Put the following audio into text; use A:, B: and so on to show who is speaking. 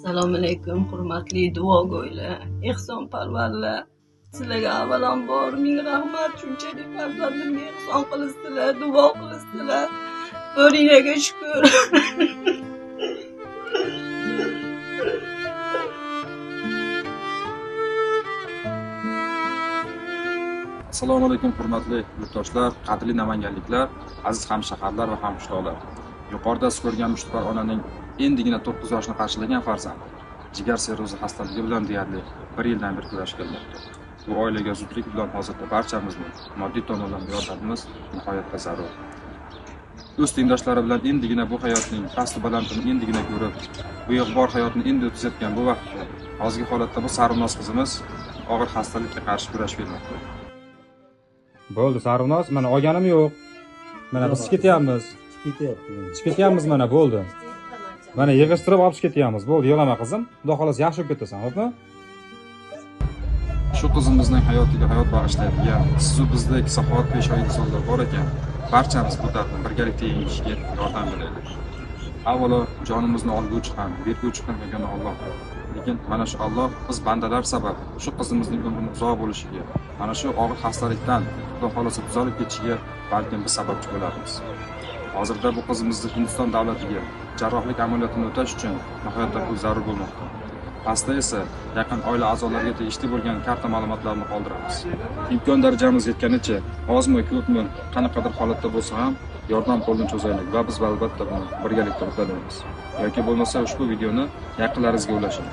A: Assalomu alaykum, hurmatli duogo'ylar, ehsonparvarlar. Sizlarga avvalambor ming rahmat, shunchalik farzandimga ehson qilibsizlar, duo qilibsizlar. Bo'ringlarga shukr.
B: Assalomu alaykum hurmatli yurtdoshlar, qadrli namanganliklar, aziz hamshaharlar va hamqishloqlar. Yuqorida siz ko'rgan Mushtipar onaning endigina 9 yoshni qarshilagan farzandi jigar sirrozi xastaligi bilan deyarli 1 yildan beri kurashib kelmoqda. Bu oilaga zudlik bilan hozirda barchamizning moddiy tomondan yordamimiz nihoyatda zarur. O'z tengdoshlari bilan endigina bu hayotning past balandini endigina ko'rib, bu ig'vor hayotni endi o'tkazayotgan bu vaqtda hozirgi holatda bu Sarvinoz qizimiz og'ir xastalikka qarshi kurashib kelmoqda.
C: Bo'ldi, Sarvinoz, mana olganim yo'q. Mana biz ketyapmiz. Chiqib ketyapmiz mana, bo'ldi. Mana yig'ishtirib olib ketyapmiz. Bo'ldi, yig'lama qizim. Xudo xolasa yaxshi bo'lib ketasan, xo'pmi?
B: Shu qizimizning hayotiga hayot bag'ishlaydigan, sizu bizdek saxovatpeshoy insonlar bor ekan, barchamiz bu dardni birgalikda yengishga yordam beraylik. Avvalo jonimizni olguvchi ham, berguvchi ham yagona Alloh. Lekin mana shu Alloh biz bandalar sabab shu qizimizning umrini uzoq bo'lishiga, mana shu og'ir xastalikdan Xudo xolasa tuzalib ketishiga balkim biz sababchi bo'lamiz. Hozirda bu qizimizni Hindiston davlatiga jarrohlik amaliyotini o'tash uchun nihoyatda pul zarur bo'lmoqda. Pastda esa yaqin oila a'zolariga tegishli bo'lgan karta ma'lumotlarini qoldiramiz. Imkon darajamiz yetganicha, ozmi, ko'pmi, qanaqadir holatda bo'lsa ham yordam qo'lini cho'zaylik va biz albatta buni birgalikda uddalaymiz. Yoki bo'lmasa ushbu videoni yaqinlaringizga ulashing.